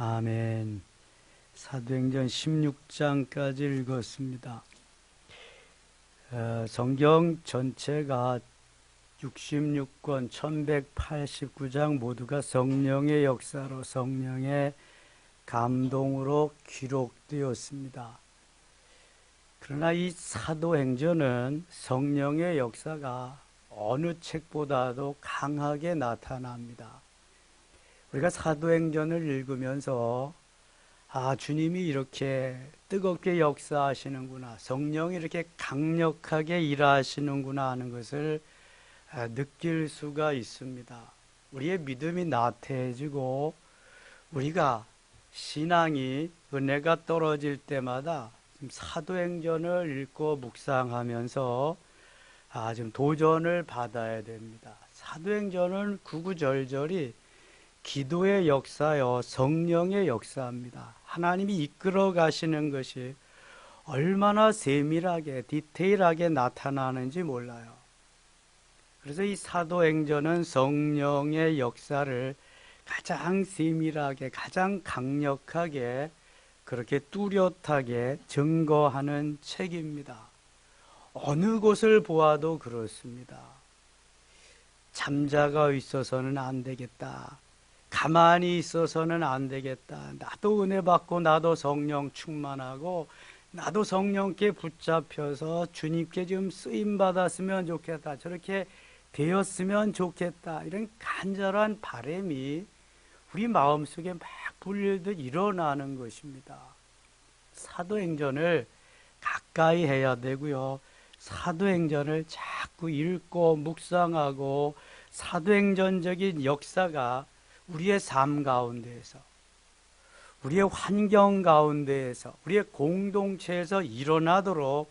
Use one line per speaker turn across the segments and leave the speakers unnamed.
아멘. 사도행전 16장까지 읽었습니다. 성경 전체가 66권 1189장 모두가 성령의 역사로, 성령의 감동으로 기록되었습니다. 그러나 이 사도행전은 성령의 역사가 어느 책보다도 강하게 나타납니다. 우리가 사도행전을 읽으면서 주님이 이렇게 뜨겁게 역사하시는구나, 성령이 이렇게 강력하게 일하시는구나 하는 것을 느낄 수가 있습니다. 우리의 믿음이 나태해지고 우리가 신앙이 은혜가 떨어질 때마다 사도행전을 읽고 묵상하면서 좀 도전을 받아야 됩니다. 사도행전은 구구절절이 기도의 역사요, 성령의 역사입니다. 하나님이 이끌어 가시는 것이 얼마나 세밀하게 디테일하게 나타나는지 몰라요. 그래서 이 사도행전은 성령의 역사를 가장 세밀하게, 가장 강력하게, 그렇게 뚜렷하게 증거하는 책입니다. 어느 곳을 보아도 그렇습니다. 잠자가 있어서는 안 되겠다, 가만히 있어서는 안 되겠다, 나도 은혜 받고 나도 성령 충만하고 나도 성령께 붙잡혀서 주님께 좀 쓰임 받았으면 좋겠다, 저렇게 되었으면 좋겠다, 이런 간절한 바람이 우리 마음속에 막 불릴듯 일어나는 것입니다. 사도행전을 가까이 해야 되고요, 사도행전을 자꾸 읽고 묵상하고 사도행전적인 역사가 우리의 삶 가운데에서, 우리의 환경 가운데에서, 우리의 공동체에서 일어나도록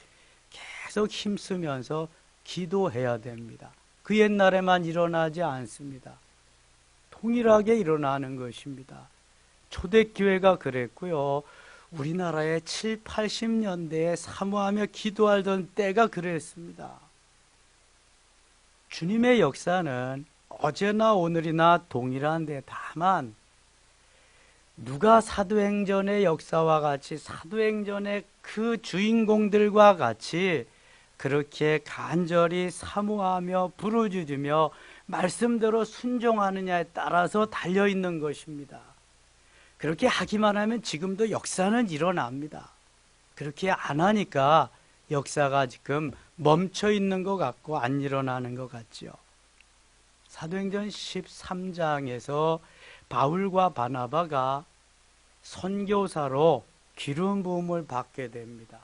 계속 힘쓰면서 기도해야 됩니다. 그 옛날에만 일어나지 않습니다. 동일하게 일어나는 것입니다. 초대교회가 그랬고요, 우리나라의 7, 80년대에 사모하며 기도하던 때가 그랬습니다. 주님의 역사는 어제나 오늘이나 동일한데, 다만 누가 사도행전의 역사와 같이, 사도행전의 그 주인공들과 같이 그렇게 간절히 사모하며 부르짖으며 말씀대로 순종하느냐에 따라서 달려있는 것입니다. 그렇게 하기만 하면 지금도 역사는 일어납니다. 그렇게 안 하니까 역사가 지금 멈춰 있는 것 같고 안 일어나는 것 같죠. 사도행전 13장에서 바울과 바나바가 선교사로 기름 부음을 받게 됩니다.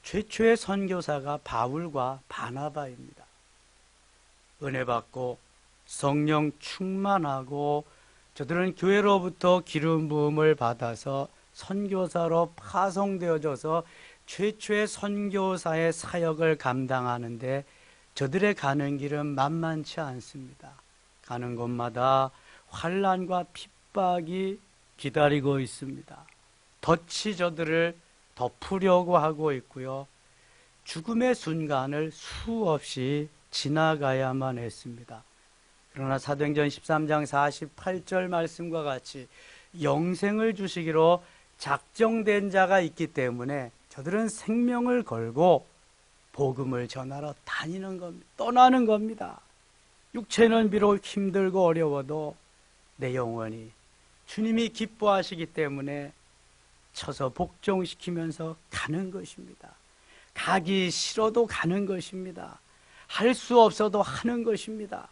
최초의 선교사가 바울과 바나바입니다. 은혜 받고 성령 충만하고 저들은 교회로부터 기름 부음을 받아서 선교사로 파송되어져서 최초의 선교사의 사역을 감당하는데, 저들의 가는 길은 만만치 않습니다. 가는 곳마다 환난과 핍박이 기다리고 있습니다. 덫이 저들을 덮으려고 하고 있고요, 죽음의 순간을 수없이 지나가야만 했습니다. 그러나 사도행전 13장 48절 말씀과 같이 영생을 주시기로 작정된 자가 있기 때문에 저들은 생명을 걸고 복음을 전하러 다니는 겁니다. 떠나는 겁니다. 육체는 비록 힘들고 어려워도 내 영혼이 주님이 기뻐하시기 때문에 쳐서 복종시키면서 가는 것입니다. 가기 싫어도 가는 것입니다. 할 수 없어도 하는 것입니다.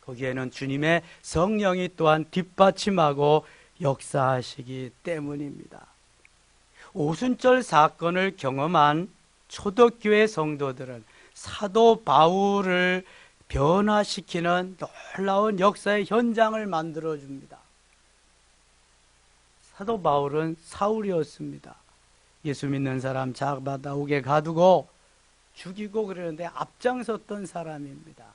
거기에는 주님의 성령이 또한 뒷받침하고 역사하시기 때문입니다. 오순절 사건을 경험한 초대교회 성도들은 사도 바울을 변화시키는 놀라운 역사의 현장을 만들어줍니다. 사도 바울은 사울이었습니다. 예수 믿는 사람 잡아다옥에 가두고 죽이고 그러는데 앞장섰던 사람입니다.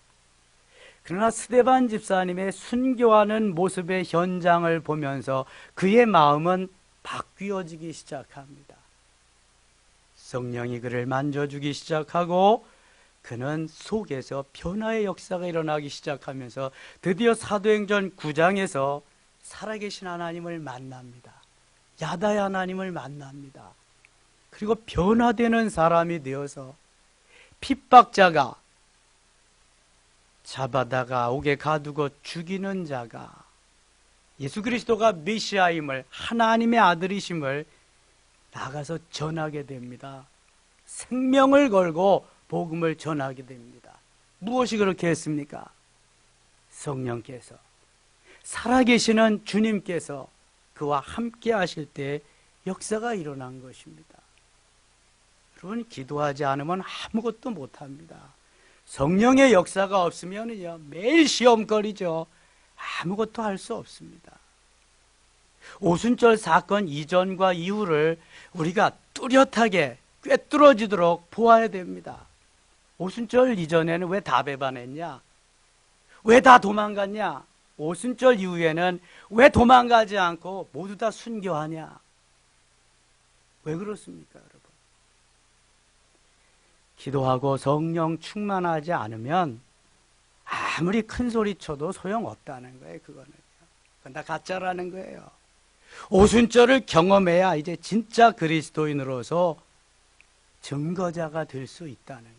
그러나 스데반 집사님의 순교하는 모습의 현장을 보면서 그의 마음은 바뀌어지기 시작합니다. 성령이 그를 만져주기 시작하고 그는 속에서 변화의 역사가 일어나기 시작하면서 드디어 사도행전 9장에서 살아계신 하나님을 만납니다. 야다의 하나님을 만납니다. 그리고 변화되는 사람이 되어서 핍박자가 잡아다가 옥에 가두고 죽이는 자가 예수 그리스도가 메시아임을, 하나님의 아들이심을 나가서 전하게 됩니다. 생명을 걸고 복음을 전하게 됩니다. 무엇이 그렇게 했습니까? 성령께서, 살아계시는 주님께서 그와 함께 하실 때 역사가 일어난 것입니다. 여러분, 기도하지 않으면 아무것도 못합니다. 성령의 역사가 없으면요, 매일 시험거리죠. 아무것도 할 수 없습니다. 오순절 사건 이전과 이후를 우리가 뚜렷하게 꿰뚫어지도록 보아야 됩니다. 오순절 이전에는 왜 다 배반했냐? 왜 다 도망갔냐? 오순절 이후에는 왜 도망가지 않고 모두 다 순교하냐? 왜 그렇습니까, 여러분? 기도하고 성령 충만하지 않으면 아무리 큰 소리 쳐도 소용없다는 거예요. 그건 다 가짜라는 거예요. 오순절을 경험해야 이제 진짜 그리스도인으로서 증거자가 될 수 있다는 거예요.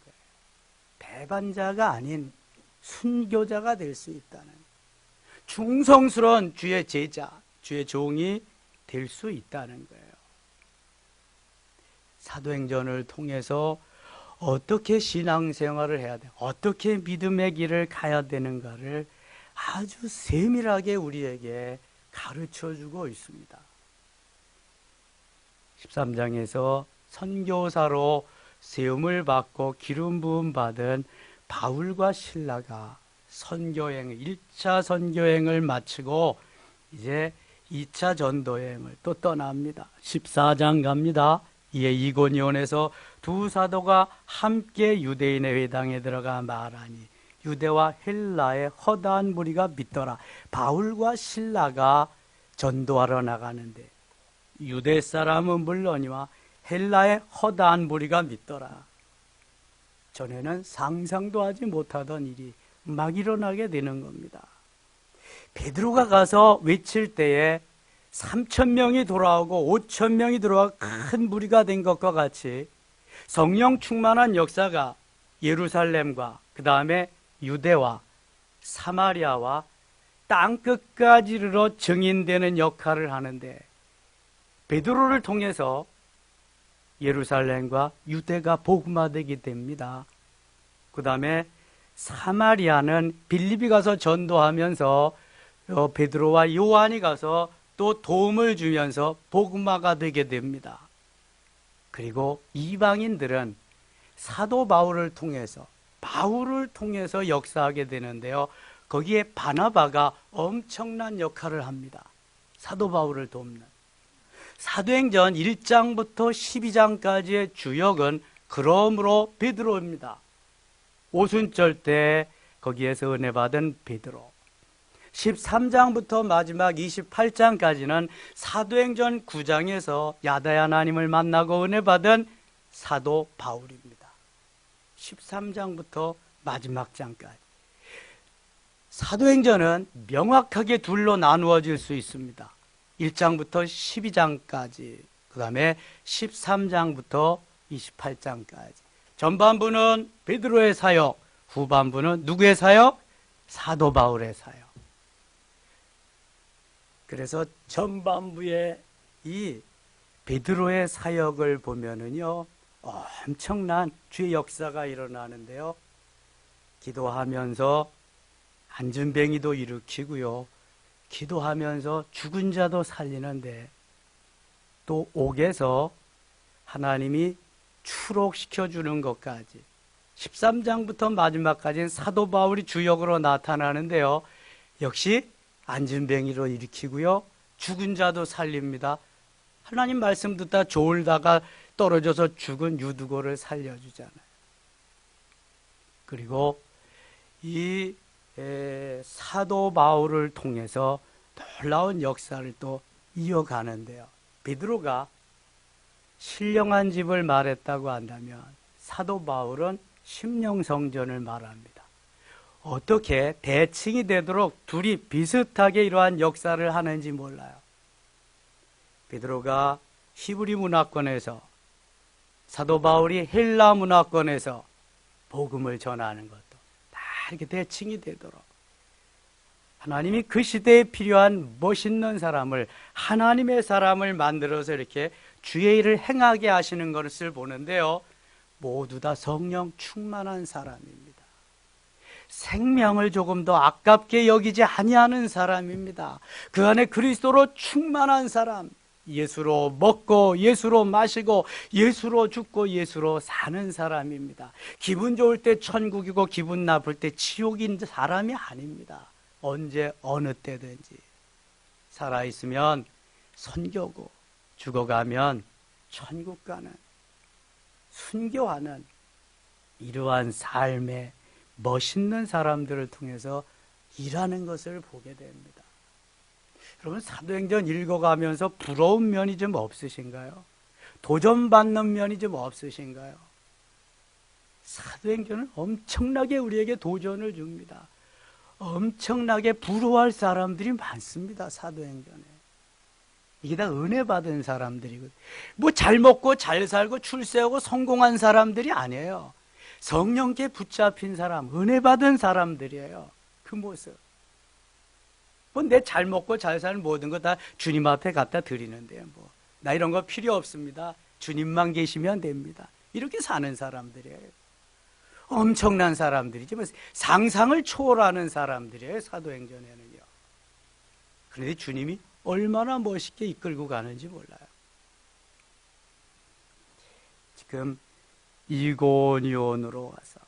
배반자가 아닌 순교자가 될 수 있다는 거예요. 충성스러운 주의 제자, 주의 종이 될 수 있다는 거예요. 사도행전을 통해서 어떻게 신앙생활을 해야 돼, 어떻게 믿음의 길을 가야 되는가를 아주 세밀하게 우리에게 가르쳐주고 있습니다. 13장에서 선교사로 세움을 받고 기름 부음 받은 바울과 실라가 선교행, 1차 선교행을 마치고 이제 2차 전도여행을 또 떠납니다. 14장 갑니다. 이에 이고니온에서 두 사도가 함께 유대인의 회당에 들어가 말하니 유대와 헬라의 허다한 무리가 믿더라. 바울과 실라가 전도하러 나가는데 유대 사람은 물론이와 헬라의 허다한 무리가 믿더라. 전에는 상상도 하지 못하던 일이 막 일어나게 되는 겁니다. 베드로가 가서 외칠 때에 3,000명이 돌아오고 5,000명이 들어와 큰 무리가 된 것과 같이 성령 충만한 역사가 예루살렘과 그 다음에 유대와 사마리아와 땅끝까지 이르러 증인되는 역할을 하는데 베드로를 통해서 예루살렘과 유대가 복음화되게 됩니다. 그 다음에 사마리아는 빌립이 가서 전도하면서 베드로와 요한이 가서 또 도움을 주면서 복음화가 되게 됩니다. 그리고 이방인들은 사도 바울을 통해서 역사하게 되는데요. 거기에 바나바가 엄청난 역할을 합니다. 사도 바울을 돕는. 사도행전 1장부터 12장까지의 주역은 그러므로 베드로입니다. 오순절 때 거기에서 은혜 받은 베드로. 13장부터 마지막 28장까지는 사도행전 9장에서 야다의 하나님을 만나고 은혜 받은 사도 바울입니다. 13장부터 마지막 장까지. 사도행전은 명확하게 둘로 나누어질 수 있습니다. 1장부터 12장까지, 그 다음에 13장부터 28장까지. 전반부는 베드로의 사역, 후반부는 누구의 사역? 사도 바울의 사역. 그래서 전반부에 이 베드로의 사역을 보면은요, 엄청난 주의 역사가 일어나는데요. 기도하면서 안전뱅이도 일으키고요. 기도하면서 죽은 자도 살리는데 또 옥에서 하나님이 추록시켜주는 것까지 13장부터 마지막까지는 사도 바울이 주역으로 나타나는데요. 역시 안전뱅이로 일으키고요. 죽은 자도 살립니다. 하나님 말씀 듣다 졸다가 떨어져서 죽은 유두고를 살려주잖아요. 그리고 이 사도 바울을 통해서 놀라운 역사를 또 이어가는데요. 베드로가 신령한 집을 말했다고 한다면 사도 바울은 심령성전을 말합니다. 어떻게 대칭이 되도록 둘이 비슷하게 이러한 역사를 하는지 몰라요. 베드로가 히브리 문화권에서, 사도 바울이 헬라 문화권에서 복음을 전하는 것도 다 이렇게 대칭이 되도록 하나님이 그 시대에 필요한 멋있는 사람을, 하나님의 사람을 만들어서 이렇게 주의 일을 행하게 하시는 것을 보는데요, 모두 다 성령 충만한 사람입니다. 생명을 조금 더 아깝게 여기지 아니하는 사람입니다. 그 안에 그리스도로 충만한 사람, 예수로 먹고 예수로 마시고 예수로 죽고 예수로 사는 사람입니다. 기분 좋을 때 천국이고 기분 나쁠 때 지옥인 사람이 아닙니다. 언제 어느 때든지 살아있으면 선교고 죽어가면 천국 가는, 순교하는 이러한 삶의 멋있는 사람들을 통해서 일하는 것을 보게 됩니다. 여러분, 사도행전 읽어가면서 부러운 면이 좀 없으신가요? 도전받는 면이 좀 없으신가요? 사도행전은 엄청나게 우리에게 도전을 줍니다. 엄청나게 부러워할 사람들이 많습니다. 사도행전에. 이게 다 은혜 받은 사람들이거든요. 뭐 잘 먹고 잘 살고 출세하고 성공한 사람들이 아니에요. 성령께 붙잡힌 사람, 은혜 받은 사람들이에요. 그 모습. 뭐 내 잘 먹고 잘 사는 모든 거 다 주님 앞에 갖다 드리는데요. 뭐 나 이런 거 필요 없습니다. 주님만 계시면 됩니다. 이렇게 사는 사람들이에요. 엄청난 사람들이지, 상상을 초월하는 사람들이에요. 사도행전에는요. 그런데 주님이 얼마나 멋있게 이끌고 가는지 몰라요. 지금 이고니온으로 와서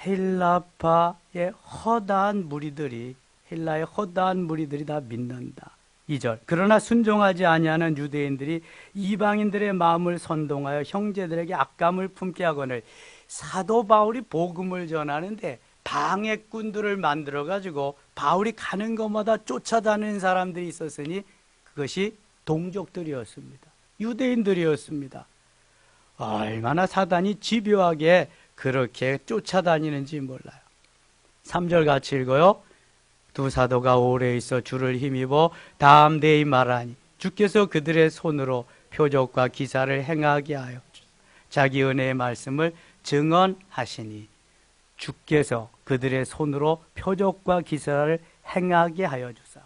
헬라파의 허다한 무리들이, 헬라의 허다한 무리들이 다 믿는다. 2절. 그러나 순종하지 아니하는 유대인들이 이방인들의 마음을 선동하여 형제들에게 악감을 품게 하거늘. 사도 바울이 복음을 전하는데 방해꾼들을 만들어 가지고 바울이 가는 곳마다 쫓아다니는 사람들이 있었으니 그것이 동족들이었습니다. 유대인들이었습니다. 얼마나 사단이 집요하게 그렇게 쫓아다니는지 몰라요. 3절 같이 읽어요. 두 사도가 오래 있어 주를 힘입어 다음 대이 말하니 주께서 그들의 손으로 표적과 기사를 행하게 하여 자기 은혜의 말씀을 증언하시니, 주께서 그들의 손으로 표적과 기사를 행하게 하여 주사.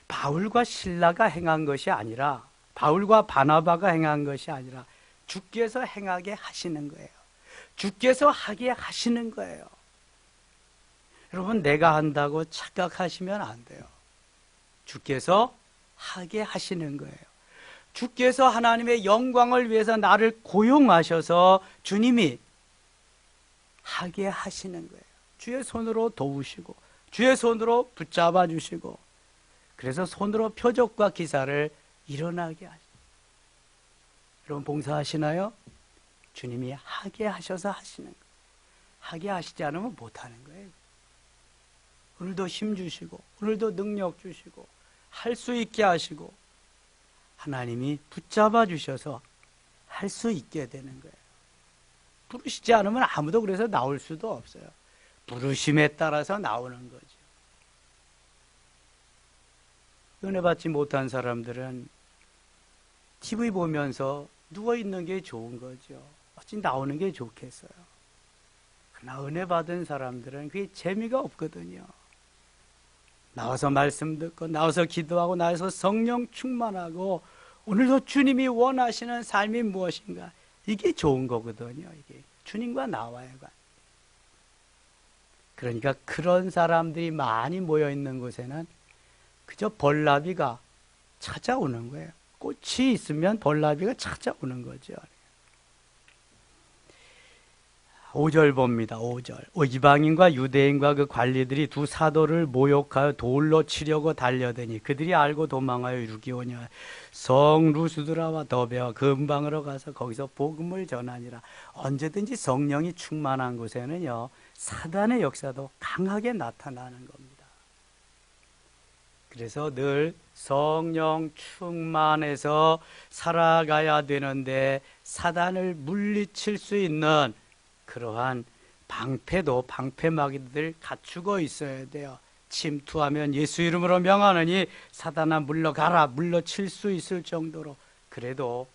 바울과 실라가 행한 것이 아니라, 바울과 바나바가 행한 것이 아니라 주께서 행하게 하시는 거예요. 주께서 하게 하시는 거예요. 여러분, 내가 한다고 착각하시면 안 돼요. 주께서 하게 하시는 거예요. 주께서 하나님의 영광을 위해서 나를 고용하셔서 주님이 하게 하시는 거예요. 주의 손으로 도우시고 주의 손으로 붙잡아 주시고, 그래서 손으로 표적과 기사를 일어나게 하시고. 여러분, 봉사하시나요? 주님이 하게 하셔서 하시는 거예요. 하게 하시지 않으면 못하는 거예요. 오늘도 힘 주시고 오늘도 능력 주시고 할 수 있게 하시고 하나님이 붙잡아 주셔서 할 수 있게 되는 거예요. 부르시지 않으면 아무도 그래서 나올 수도 없어요. 부르심에 따라서 나오는 거죠. 은혜 받지 못한 사람들은 TV 보면서 누워있는 게 좋은 거죠. 어찌 나오는 게 좋겠어요. 그러나 은혜 받은 사람들은 그게 재미가 없거든요. 나와서 말씀 듣고 나와서 기도하고 나와서 성령 충만하고 오늘도 주님이 원하시는 삶이 무엇인가, 이게 좋은 거거든요. 이게 주님과 나와의 관. 그러니까 그런 사람들이 많이 모여있는 곳에는 그저 벌나비가 찾아오는 거예요. 꽃이 있으면 벌나비가 찾아오는 거죠. 5절 봅니다. 5절. 이방인과 유대인과 그 관리들이 두 사도를 모욕하여 돌로 치려고 달려드니 그들이 알고 도망하여 루기오냐 성 루스드라와 더베와 근방으로 가서 거기서 복음을 전하니라. 언제든지 성령이 충만한 곳에는요, 사단의 역사도 강하게 나타나는 겁니다. 그래서 늘 성령 충만해서 살아가야 되는데, 사단을 물리칠 수 있는 그러한 방패도 방패막이들 갖추고 있어야 돼요. 침투하면 예수 이름으로 명하느니 사단아 물러가라, 물러칠 수 있을 정도로 그래도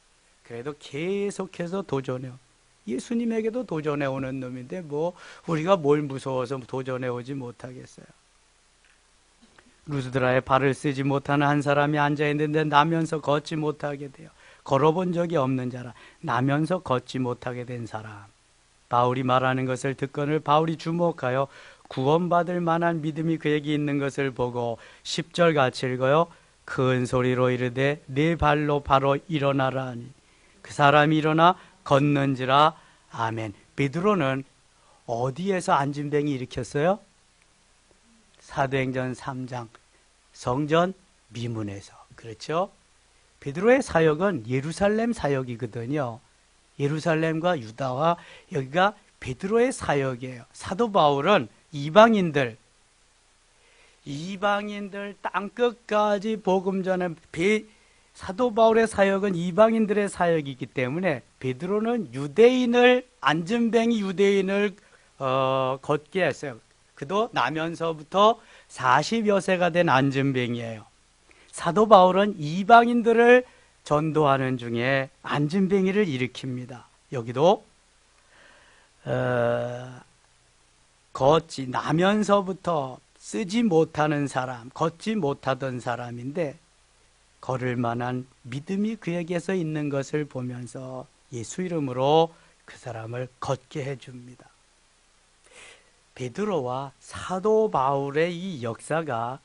계속해서 도전해요. 예수님에게도 도전해 오는 놈인데 뭐 우리가 뭘 무서워서 도전해 오지 못하겠어요. 루스드라에 발을 쓰지 못하는 한 사람이 앉아있는데 나면서 걷지 못하게 돼요. 걸어본 적이 없는 자라 나면서 걷지 못하게 된 사람. 바울이 말하는 것을 듣거늘 바울이 주목하여 구원받을 만한 믿음이 그에게 있는 것을 보고 10절 같이 읽어요. 큰 소리로 이르되 네 발로 바로 일어나라 하니 그 사람이 일어나 걷는지라. 아멘. 베드로는 어디에서 안진뱅이 일으켰어요? 사도행전 3장 성전 미문에서. 그렇죠? 베드로의 사역은 예루살렘 사역이거든요. 예루살렘과 유다와 여기가 베드로의 사역이에요. 사도 바울은 이방인들 땅끝까지 복음 전에 사도 바울의 사역은 이방인들의 사역이기 때문에 베드로는 안진뱅이 유대인을 걷게 했어요. 그도 나면서부터 40여 세가 된 안진뱅이에요. 사도 바울은 이방인들을 전도하는 중에 안진뱅이를 일으킵니다. 여기도 나면서부터 쓰지 못하는 사람, 걷지 못하던 사람인데 걸을 만한 믿음이 그에게서 있는 것을 보면서 예수 이름으로 그 사람을 걷게 해줍니다. 베드로와 사도 바울의 이 역사가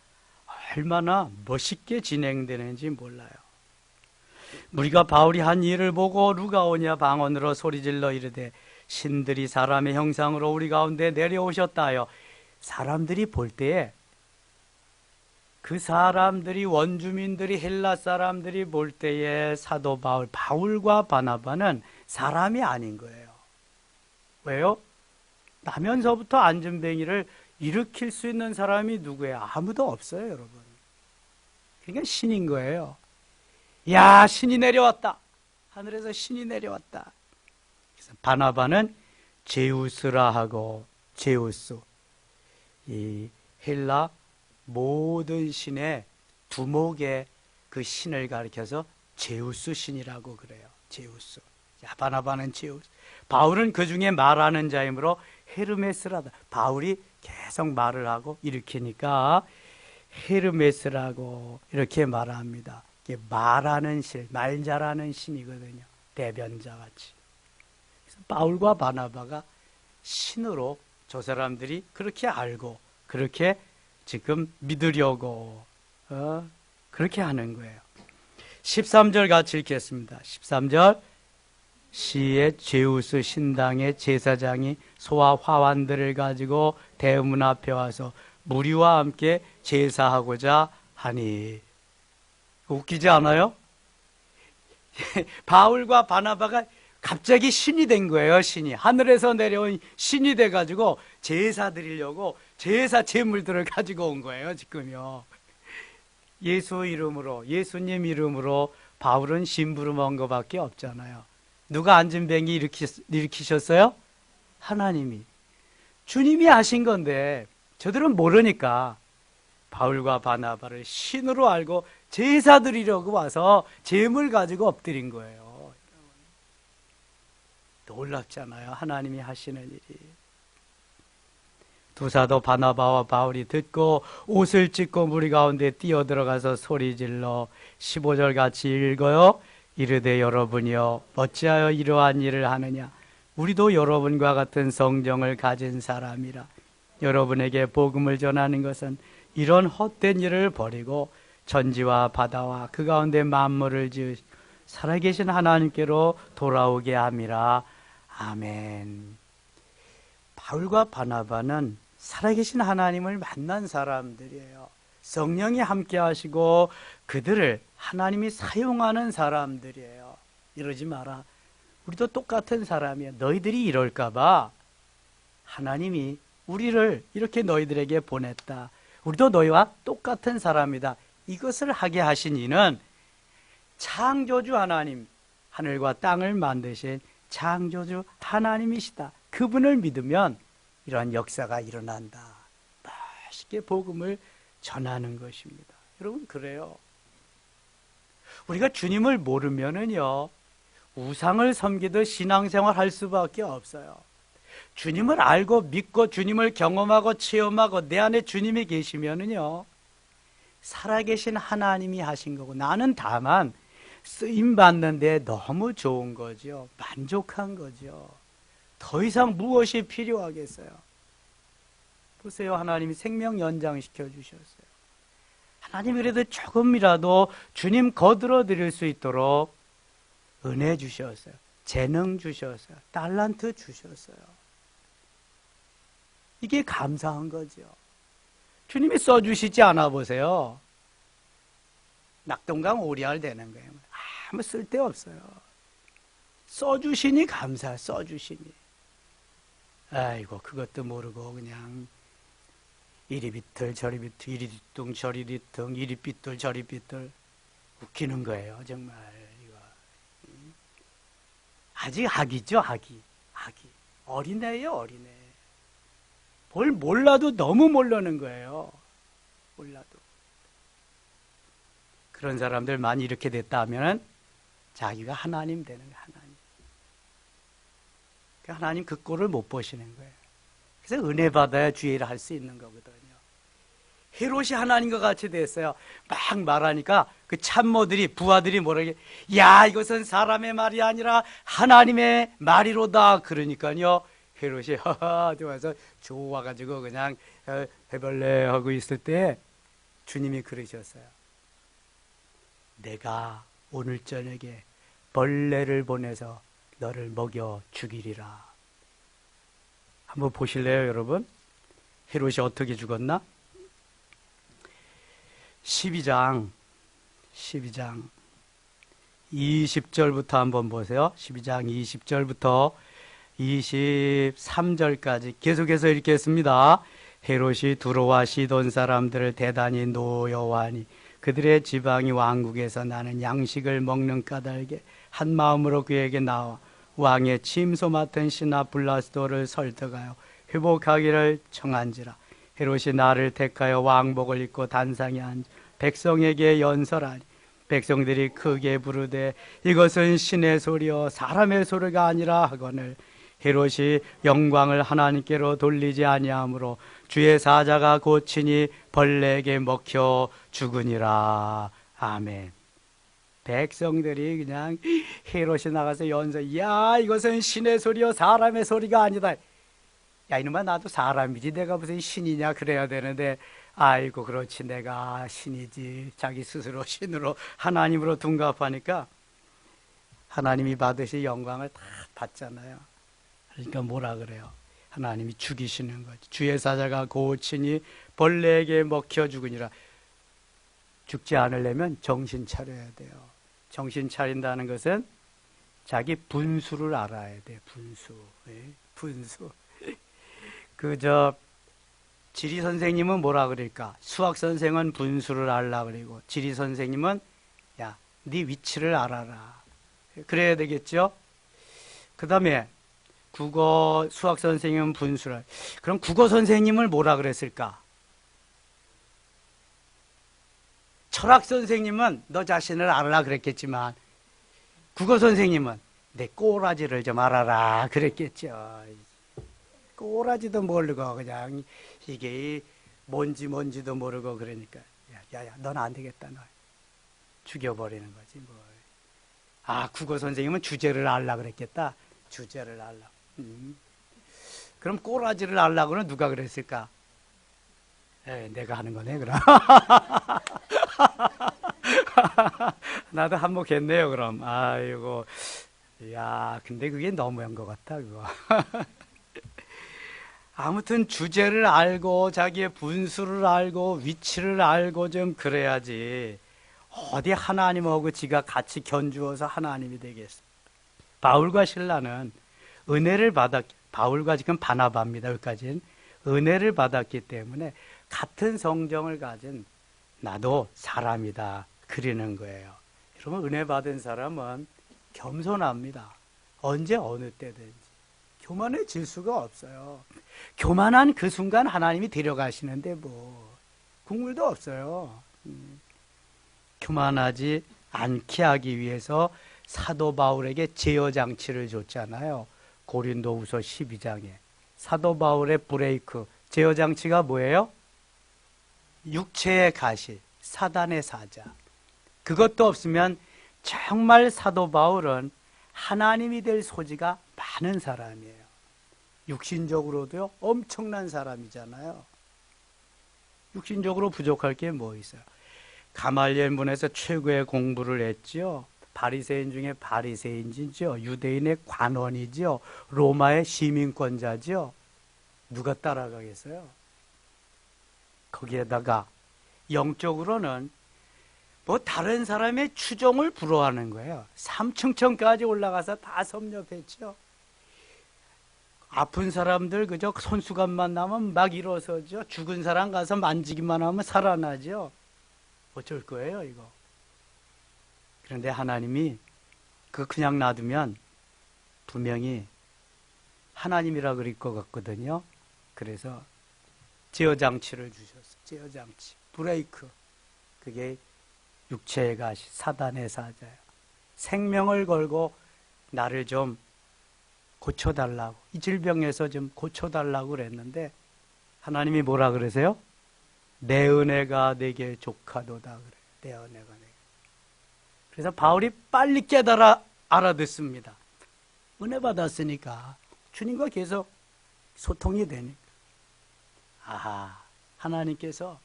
얼마나 멋있게 진행되는지 몰라요. 우리가 바울이 한 일을 보고 루가오냐 방언으로 소리질러 이르되 신들이 사람의 형상으로 우리 가운데 내려오셨다 하여 사람들이 볼 때에 그 사람들이 원주민들이 헬라 사람들이 볼 때에 사도 바울과 바나바는 사람이 아닌 거예요. 왜요? 나면서부터 안진뱅이를 일으킬 수 있는 사람이 누구예요? 아무도 없어요, 여러분. 그러니까 신인 거예요. 야, 신이 내려왔다. 하늘에서 신이 내려왔다. 그래서 바나바는 제우스라 하고, 제우스, 이 헬라 모든 신의 두목의 그 신을 가리켜서 제우스 신이라고 그래요. 제우스. 야, 바나바는 제우스. 바울은 그 중에 말하는 자이므로 헤르메스라다. 바울이 계속 말을 하고 일으키니까 헤르메스라고 이렇게 말합니다. 이게 말하는 신, 말 잘하는 신이거든요. 대변자 같이. 그래서 바울과 바나바가 신으로 저 사람들이 그렇게 알고 그렇게 지금 믿으려고 그렇게 하는 거예요. 13절 같이 읽겠습니다. 13절 시의 제우스 신당의 제사장이 소와 화환들을 가지고 대문 앞에 와서 무리와 함께 제사하고자 하니. 웃기지 않아요? 바울과 바나바가 갑자기 신이 된 거예요. 신이 하늘에서 내려온 신이 돼가지고 제사 드리려고 제사 제물들을 가지고 온 거예요. 지금요. 예수 이름으로, 예수님 이름으로 바울은 심부름 온 것밖에 없잖아요. 누가 안진뱅이 일으키셨어요? 하나님이. 주님이 하신 건데 저들은 모르니까 바울과 바나바를 신으로 알고 제사 드리려고 와서 제물 가지고 엎드린 거예요. 놀랍잖아요. 하나님이 하시는 일이. 두 사도 바나바와 바울이 듣고 옷을 찢고 무리 가운데 뛰어들어가서 소리질러 15절 같이 읽어요. 이르되 여러분이여 어찌하여 이러한 일을 하느냐. 우리도 여러분과 같은 성정을 가진 사람이라. 여러분에게 복음을 전하는 것은 이런 헛된 일을 버리고 천지와 바다와 그 가운데 만물을 지으신 살아계신 하나님께로 돌아오게 함이라. 아멘. 바울과 바나바는 살아계신 하나님을 만난 사람들이에요. 성령이 함께 하시고 그들을 하나님이 사용하는 사람들이에요. 이러지 마라. 우리도 똑같은 사람이야. 너희들이 이럴까 봐 하나님이 우리를 이렇게 너희들에게 보냈다. 우리도 너희와 똑같은 사람이다. 이것을 하게 하신 이는 창조주 하나님, 하늘과 땅을 만드신 창조주 하나님이시다. 그분을 믿으면 이러한 역사가 일어난다. 멋있게 복음을 전하는 것입니다. 여러분, 그래요. 우리가 주님을 모르면은요, 우상을 섬기듯 신앙생활 할 수밖에 없어요. 주님을 알고 믿고 주님을 경험하고 체험하고 내 안에 주님이 계시면은요, 살아계신 하나님이 하신 거고 나는 다만 쓰임 받는데 너무 좋은 거죠. 만족한 거죠. 더 이상 무엇이 필요하겠어요? 보세요. 하나님이 생명 연장시켜 주셨어요. 하나님이 그래도 조금이라도 주님 거들어 드릴 수 있도록 은혜 주셨어요. 재능 주셨어요. 달란트 주셨어요. 이게 감사한 거죠. 주님이 써주시지 않아 보세요. 낙동강 오리알 되는 거예요. 아무 쓸데없어요. 써주시니 감사, 써주시니. 아이고, 그것도 모르고 그냥 이리 비틀 저리 비틀, 이리 뒤뚱 저리 뒤뚱, 이리 삐뚤 저리 삐뚤 웃기는 거예요. 정말 이거. 아직 아기죠, 아기. 어린애예요, 어린애. 뭘 몰라도 너무 모르는 거예요. 몰라도. 그런 사람들만 이렇게 됐다 하면 자기가 하나님 되는 거예요. 하나님. 하나님 그 꼴을 못 보시는 거예요. 그래서 은혜 받아야 주의를 할 수 있는 거거든요. 헤롯이 하나님과 같이 됐어요. 막 말하니까 그 참모들이, 부하들이 뭐라게, 야, 이것은 사람의 말이 아니라 하나님의 말이로다. 그러니까요, 헤롯이 하하 와서 좋아가지고 그냥 해벌레 하고 있을 때 주님이 그러셨어요. 내가 오늘 저녁에 벌레를 보내서 너를 먹여 죽이리라. 한번 보실래요, 여러분? 헤롯이 어떻게 죽었나? 12장 20절부터 한번 보세요. 12장 20절부터 23절까지 계속해서 읽겠습니다. 헤롯이 두로와 시돈 사람들을 대단히 노여워하니 그들의 지방이 왕국에서 나는 양식을 먹는 까닭에 한 마음으로 그에게 나와 왕의 침소 맡은 신하 블라스도를 설득하여 회복하기를 청한지라. 헤롯이 나를 택하여 왕복을 입고 단상에 앉아 백성에게 연설하니 백성들이 크게 부르되 이것은 신의 소리요 사람의 소리가 아니라 하거늘 헤롯이 영광을 하나님께로 돌리지 아니하므로 주의 사자가 고치니 벌레에게 먹혀 죽으니라. 아멘. 백성들이 그냥 헤롯이 나가서 연설, 야, 이것은 신의 소리요 사람의 소리가 아니다. 야, 이놈아, 나도 사람이지 내가 무슨 신이냐 그래야 되는데, 아이고 그렇지, 내가 신이지. 자기 스스로 신으로 하나님으로 둔갑하니까 하나님이 받으실 영광을 다 받잖아요. 그러니까 뭐라 그래요? 하나님이 죽이시는 거지. 주의 사자가 고치니 벌레에게 먹혀 죽으니라. 죽지 않으려면 정신 차려야 돼요. 정신 차린다는 것은 자기 분수를 알아야 돼. 분수. 분수. 지리 선생님은 뭐라 그럴까? 수학 선생은 분수를 알라 그러고 지리 선생님은 야, 네 위치를 알아라. 그래야 되겠죠? 그 다음에 국어 수학 선생님은 분수를. 그럼 국어 선생님을 뭐라 그랬을까? 철학 선생님은 너 자신을 알아라 그랬겠지만 국어 선생님은 내 꼬라지를 좀 알아라 그랬겠죠. 꼬라지도 모르고 그냥 이게 뭔지도 모르고 그러니까 야야 넌 안 되겠다. 너 죽여버리는 거지 뭐. 아, 국어 선생님은 주제를 알라 그랬겠다. 주제를 알라. 그럼 꼬라지를 알라고는 누가 그랬을까? 내가 하는 거네 그럼. 나도 한몫했네요 그럼. 아이고, 야, 근데 그게 너무한 것 같다 그거. 아무튼 주제를 알고 자기의 분수를 알고 위치를 알고 좀 그래야지 어디 하나님하고 지가 같이 견주어서 하나님이 되겠어. 바울과 실라는 은혜를 바울과 지금 바나바입니다. 여기까지는 은혜를 받았기 때문에 같은 성정을 가진 나도 사람이다 그리는 거예요. 여러분, 은혜 받은 사람은 겸손합니다. 언제 어느 때든지 교만해질 수가 없어요. 교만한 그 순간 하나님이 데려가시는데 뭐 국물도 없어요. 교만하지 않게 하기 위해서 사도 바울에게 제어장치를 줬잖아요. 고린도후서 12장에 사도 바울의 브레이크 제어장치가 뭐예요? 육체의 가시, 사단의 사자. 그것도 없으면 정말 사도 바울은 하나님이 될 소지가 많은 사람이에요. 육신적으로도요, 엄청난 사람이잖아요. 육신적으로 부족할 게 뭐 있어요? 가말리엘 문에서 최고의 공부를 했지요. 바리새인 중에 바리새인이죠. 유대인의 관원이죠. 로마의 시민권자죠. 누가 따라가겠어요? 거기에다가 영적으로는 뭐 다른 사람의 추종을 부러워하는 거예요. 삼층천까지 올라가서 다 섭렵했죠. 아픈 사람들 그저 손수건만 나면 막 일어서죠. 죽은 사람 가서 만지기만 하면 살아나죠. 어쩔 거예요, 이거. 그런데 하나님이 그냥 놔두면 분명히 하나님이라 그럴 것 같거든요. 그래서 제어장치를 주셨어요. 제어장치, 브레이크. 그게 육체의 가시, 사단의 사자예요. 생명을 걸고 나를 좀 고쳐달라고, 이 질병에서 좀 고쳐달라고 그랬는데 하나님이 뭐라 그러세요? 내 은혜가 내게 족하도다 그래요. 내 은혜가 내게. 그래서 바울이 빨리 깨달아 알아듣습니다. 은혜 받았으니까 주님과 계속 소통이 되니까. 아하, 하나님께서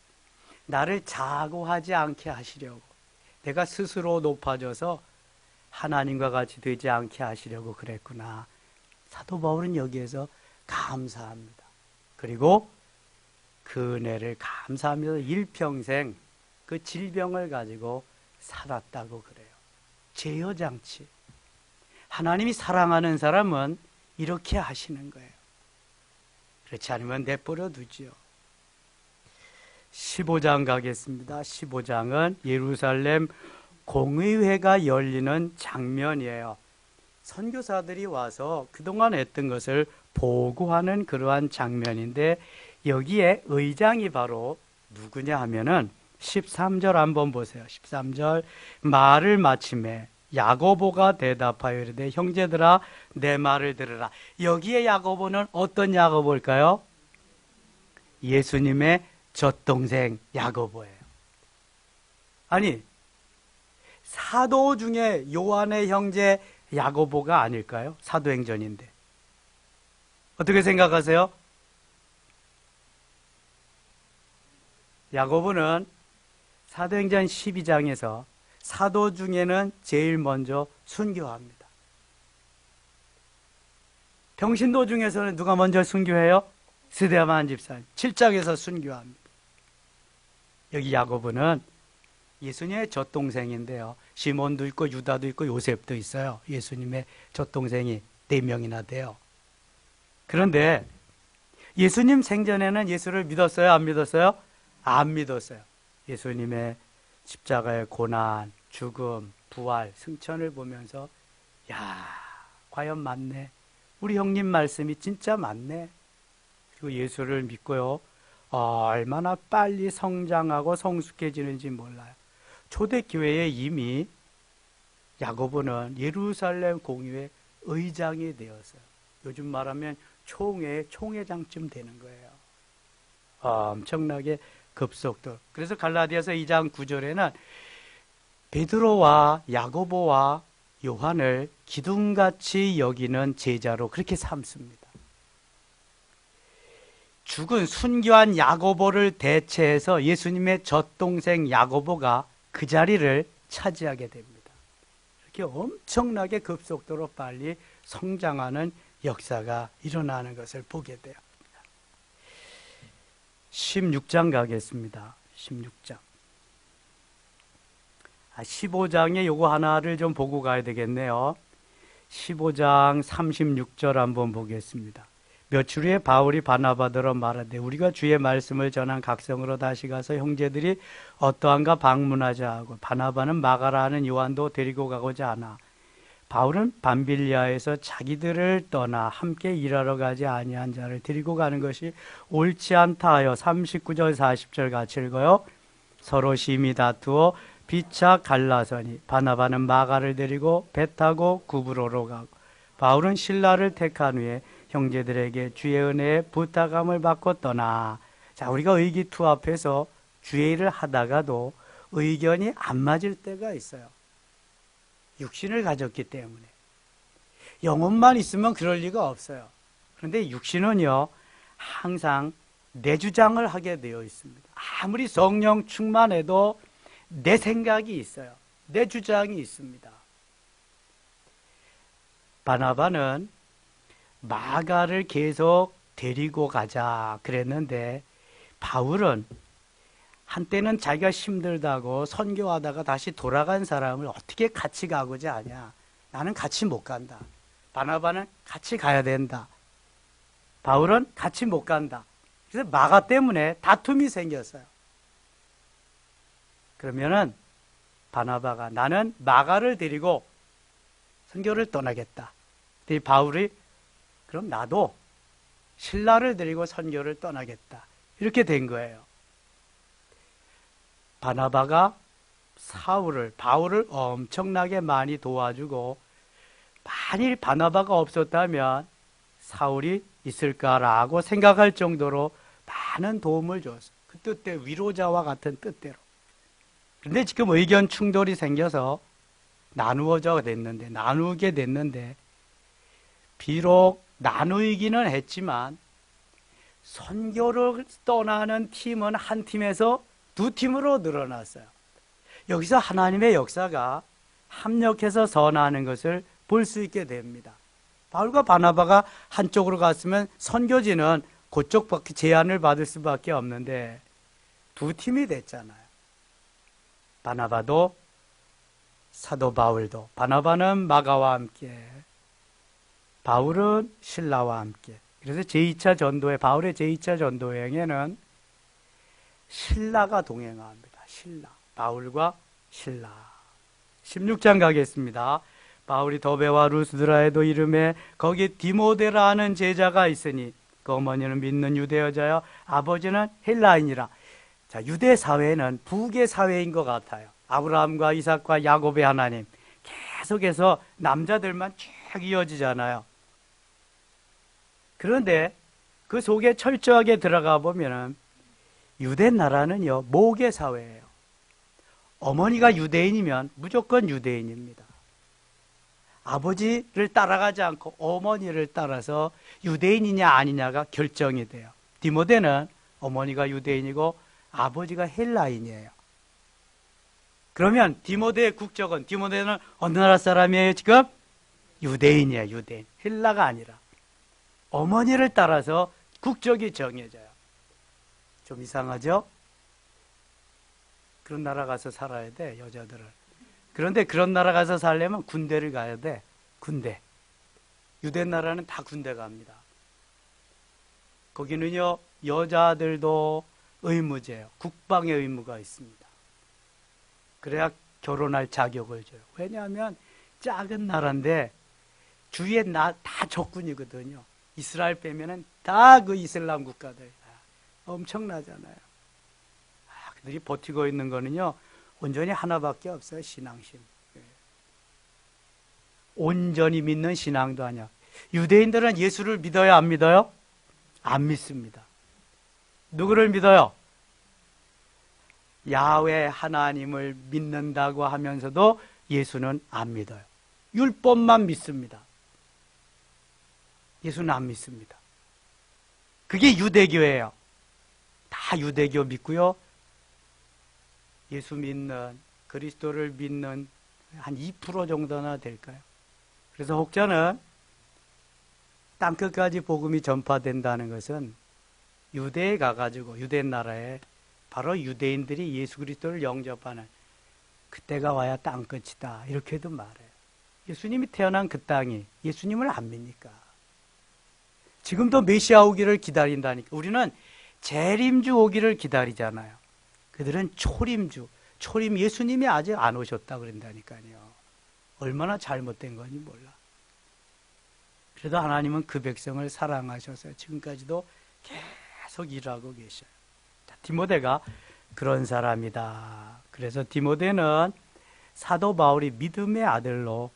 나를 자고하지 않게 하시려고, 내가 스스로 높아져서 하나님과 같이 되지 않게 하시려고 그랬구나. 사도 바울은 여기에서 감사합니다. 그리고 그 은혜를 감사하면서 일평생 그 질병을 가지고 살았다고 그래요. 제어장치. 하나님이 사랑하는 사람은 이렇게 하시는 거예요. 그렇지 않으면 내버려 두지요. 15장 가겠습니다. 15장은 예루살렘 공의회가 열리는 장면이에요. 선교사들이 와서 그동안 했던 것을 보고하는 그러한 장면인데 여기에 의장이 바로 누구냐 하면은 13절 한번 보세요. 13절 말을 마침에 야고보가 대답하여 이르되 형제들아 내 말을 들으라. 여기에 야고보는 어떤 야고보일까요? 예수님의 젖동생 야고보예요. 아니 사도 중에 요한의 형제 야고보가 아닐까요? 사도행전인데 어떻게 생각하세요? 야고보는 사도행전 12장에서 사도 중에는 제일 먼저 순교합니다. 평신도 중에서는 누가 먼저 순교해요? 스데반 집사님 7장에서 순교합니다. 여기 야고보는 예수님의 젖동생인데요. 시몬도 있고 유다도 있고 요셉도 있어요. 예수님의 젖동생이 4명이나 돼요. 그런데 예수님 생전에는 예수를 믿었어요? 안 믿었어요? 안 믿었어요. 예수님의 십자가의 고난, 죽음, 부활, 승천을 보면서 야, 과연 맞네. 우리 형님 말씀이 진짜 맞네. 그리고 예수를 믿고요. 얼마나 빨리 성장하고 성숙해지는지 몰라요. 초대교회에 이미 야고보는 예루살렘 공의회 의장이 되었어요. 요즘 말하면 총회장쯤 되는 거예요. 엄청나게 급속도. 그래서 갈라디아서 2장 9절에는 베드로와 야고보와 요한을 기둥같이 여기는 제자로 그렇게 삼습니다. 죽은 순교한 야고보를 대체해서 예수님의 젖동생 야고보가 그 자리를 차지하게 됩니다. 이렇게 엄청나게 급속도로 빨리 성장하는 역사가 일어나는 것을 보게 돼요. 16장 가겠습니다. 16장. 15장에 요거 하나를 좀 보고 가야 되겠네요. 15장 36절 한번 보겠습니다. 며칠 후에 바울이 바나바더러 말하되 우리가 주의 말씀을 전한 각성으로 다시 가서 형제들이 어떠한가 방문하자 하고 바나바는 마가라 하는 요한도 데리고 가고자 하나 바울은 밤빌리아에서 자기들을 떠나 함께 일하러 가지 아니한 자를 데리고 가는 것이 옳지 않다 하여 39절 40절 같이 읽어요. 서로 심히 다투어 피차 갈라서니 바나바는 마가를 데리고 배 타고 구브로로 가고 바울은 실라를 택한 후에 형제들에게 주의 은혜에 부탁함을 받고 떠나. 자, 우리가 의기투합해서 주의 일을 하다가도 의견이 안 맞을 때가 있어요. 육신을 가졌기 때문에. 영혼만 있으면 그럴 리가 없어요. 그런데 육신은요, 항상 내 주장을 하게 되어 있습니다. 아무리 성령 충만해도 내 생각이 있어요. 내 주장이 있습니다. 바나바는 마가를 계속 데리고 가자 그랬는데 바울은 한때는 자기가 힘들다고 선교하다가 다시 돌아간 사람을 어떻게 같이 가고자 하냐. 나는 같이 못 간다. 바나바는 같이 가야 된다. 바울은 같이 못 간다. 그래서 마가 때문에 다툼이 생겼어요. 그러면은 바나바가 나는 마가를 데리고 선교를 떠나겠다. 근데 바울이 그럼 나도 실라를 데리고 선교를 떠나겠다. 이렇게 된 거예요. 바나바가 바울을 엄청나게 많이 도와주고 만일 바나바가 없었다면 사울이 있을까라고 생각할 정도로 많은 도움을 줬어요. 그 뜻대로 위로자와 같은 뜻대로. 그런데 지금 의견 충돌이 생겨서 나누게 됐는데 비록 나누기는 했지만 선교를 떠나는 팀은 한 팀에서 두 팀으로 늘어났어요. 여기서 하나님의 역사가 합력해서 선하는 것을 볼 수 있게 됩니다. 바울과 바나바가 한쪽으로 갔으면 선교지는 그쪽밖에 제한을 받을 수밖에 없는데 두 팀이 됐잖아요. 바나바도 사도 바울도, 바나바는 마가와 함께, 바울은 실라와 함께. 그래서 제2차 전도회, 바울의 제2차 전도여행에는 실라가 동행합니다. 실라, 바울과 실라. 16장 가겠습니다. 바울이 더베와 루스드라에도 이름에 거기 디모데라는 제자가 있으니 그 어머니는 믿는 유대 여자여 아버지는 헬라인이라. 자, 유대 사회는 북의 사회인 것 같아요. 아브라함과 이삭과 야곱의 하나님 계속해서 남자들만 쭉 이어지잖아요. 그런데 그 속에 철저하게 들어가 보면은 유대 나라는요 모계 사회예요. 어머니가 유대인이면 무조건 유대인입니다. 아버지를 따라가지 않고 어머니를 따라서 유대인이냐 아니냐가 결정이 돼요. 디모데는 어머니가 유대인이고 아버지가 헬라인이에요. 그러면 디모데의 국적은, 디모데는 어느 나라 사람이에요 지금? 유대인이에요. 유대인. 헬라가 아니라 어머니를 따라서 국적이 정해져요. 좀 이상하죠? 그런 나라 가서 살아야 돼, 여자들은. 그런데 그런 나라 가서 살려면 군대를 가야 돼. 군대. 유대 나라는 다 군대 갑니다. 거기는요 여자들도 의무제예요. 국방의 의무가 있습니다. 그래야 결혼할 자격을 줘요. 왜냐하면 작은 나라인데 주위에 다 적군이거든요. 이스라엘 빼면은 다 그 이슬람 국가들 엄청나잖아요. 그들이 버티고 있는 거는요 온전히 하나밖에 없어요. 신앙심. 온전히 믿는 신앙도 아니야. 유대인들은 예수를 믿어요, 안 믿어요? 안 믿습니다. 누구를 믿어요? 야훼 하나님을 믿는다고 하면서도 예수는 안 믿어요. 율법만 믿습니다. 예수는 안 믿습니다. 그게 유대교예요. 다 유대교 믿고요. 예수 믿는, 그리스도를 믿는 한 2% 정도나 될까요? 그래서 혹자는 땅끝까지 복음이 전파된다는 것은 유대에 가가지고 유대 나라에 바로 유대인들이 예수 그리스도를 영접하는 그때가 와야 땅끝이다 이렇게도 말해요. 예수님이 태어난 그 땅이 예수님을 안 믿니까? 지금도 메시아 오기를 기다린다니까. 우리는 재림주 오기를 기다리잖아요. 그들은 초림주, 초림 예수님이 아직 안 오셨다 그런다니까요. 얼마나 잘못된 건지 몰라. 그래도 하나님은 그 백성을 사랑하셔서 지금까지도 계속 일하고 계셔요. 자, 디모데가 그런 사람이다. 그래서 디모데는 사도 바울이 믿음의 아들로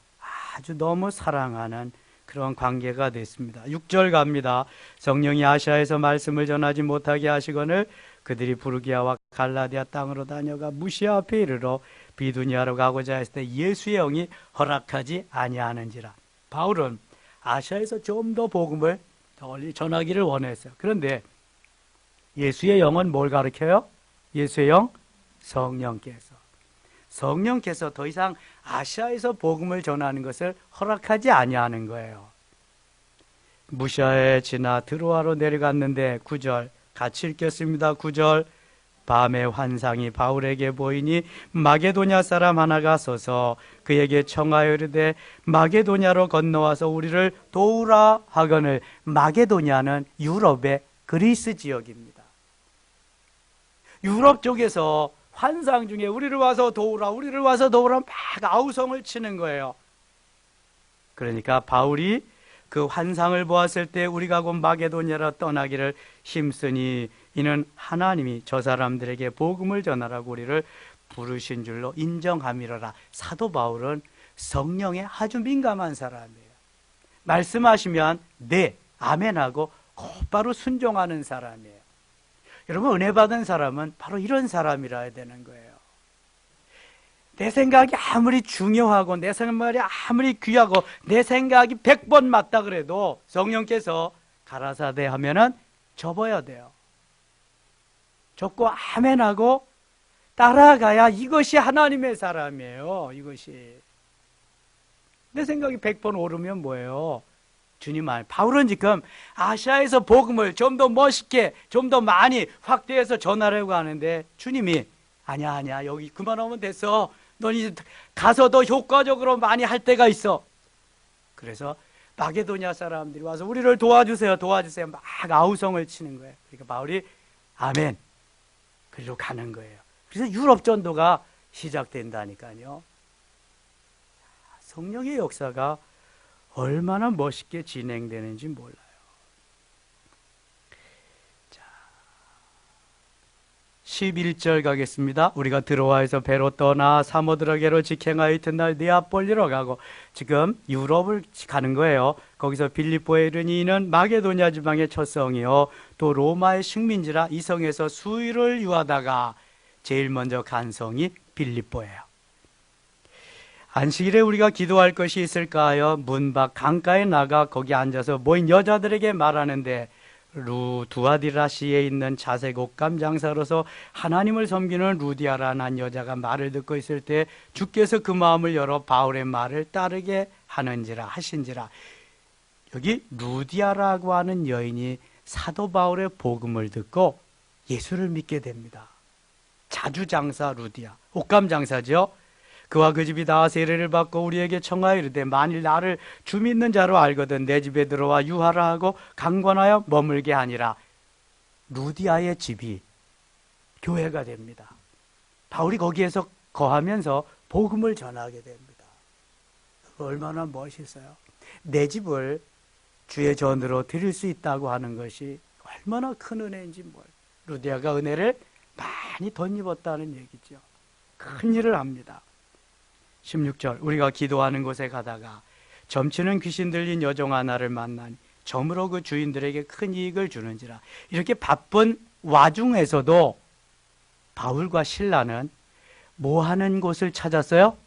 아주 너무 사랑하는 그런 관계가 됐습니다. 6절 갑니다. 성령이 아시아에서 말씀을 전하지 못하게 하시거늘 그들이 부르기아와 갈라디아 땅으로 다녀가 무시아 앞에 이르러 비두니아로 가고자 했을 때 예수의 영이 허락하지 아니하는지라. 바울은 아시아에서 좀 더 복음을 널리 전하기를 원했어요. 그런데 예수의 영은 뭘 가르쳐요? 예수의 영? 성령께서 더 이상 아시아에서 복음을 전하는 것을 허락하지 아니하는 거예요. 무시아에 지나 드로아로 내려갔는데 9절 같이 읽겠습니다. 9절 밤의 환상이 바울에게 보이니 마게도냐 사람 하나가 서서 그에게 청하여 이르되 마게도냐로 건너와서 우리를 도우라 하거늘. 마게도냐는 유럽의 그리스 지역입니다. 유럽 쪽에서 환상 중에 우리를 와서 도우라 막 아우성을 치는 거예요. 그러니까 바울이 그 환상을 보았을 때 우리가 곧 마게도냐로 떠나기를 힘쓰니 이는 하나님이 저 사람들에게 복음을 전하라고 우리를 부르신 줄로 인정함이로라. 사도 바울은 성령에 아주 민감한 사람이에요. 말씀하시면 네, 아멘하고 곧바로 순종하는 사람이에요. 여러분, 은혜 받은 사람은 바로 이런 사람이라 되는 거예요. 내 생각이 아무리 중요하고 내 생각이 아무리 귀하고 내 생각이 100번 맞다 그래도 성령께서 가라사대 하면은 접어야 돼요. 접고 아멘하고 따라가야 이것이 하나님의 사람이에요. 이것이. 내 생각이 100번 오르면 뭐예요? 주님 말. 바울은 지금 아시아에서 복음을 좀 더 멋있게 좀 더 많이 확대해서 전하려고 하는데 주님이 아니야 여기 그만하면 됐어. 넌 이제 가서 더 효과적으로 많이 할 때가 있어. 그래서 마게도냐 사람들이 와서 우리를 도와주세요 막 아우성을 치는 거예요. 그러니까 바울이 아멘 그리로 가는 거예요. 그래서 유럽 전도가 시작된다니까요. 성령의 역사가 얼마나 멋있게 진행되는지 몰라요. 자, 11절 가겠습니다. 우리가 드로아에서 배로 떠나 사모드라게로 직행하여 이튿날 네아폴리로 가고 지금 유럽을 가는 거예요. 거기서 빌립보에 이르니 이는 마게도냐 지방의 첫 성이요 또 로마의 식민지라 이 성에서 수일을 유하다가 제일 먼저 간 성이 빌립보예요. 안식일에 우리가 기도할 것이 있을까 하여 문 밖 강가에 나가 거기 앉아서 모인 여자들에게 말하는데 두아디라시에 있는 자색 옷감 장사로서 하나님을 섬기는 루디아라는 한 여자가 말을 듣고 있을 때 주께서 그 마음을 열어 바울의 말을 따르게 하신지라. 여기 루디아라고 하는 여인이 사도 바울의 복음을 듣고 예수를 믿게 됩니다. 자주장사 루디아, 옷감 장사죠. 그와 그 집이 다 세례를 받고 우리에게 청하여 이르되 만일 나를 주 믿는 자로 알거든 내 집에 들어와 유하라 하고 강권하여 머물게 하니라. 루디아의 집이 교회가 됩니다. 바울이 거기에서 거하면서 복음을 전하게 됩니다. 얼마나 멋있어요. 내 집을 주의 전으로 드릴 수 있다고 하는 것이 얼마나 큰 은혜인지 루디아가 은혜를 많이 덧입었다는 얘기죠. 큰 일을 합니다. 16절 우리가 기도하는 곳에 가다가 점치는 귀신 들린 여종 하나를 만나니 점으로 그 주인들에게 큰 이익을 주는지라. 이렇게 바쁜 와중에서도 바울과 실라는 뭐 하는 곳을 찾았어요?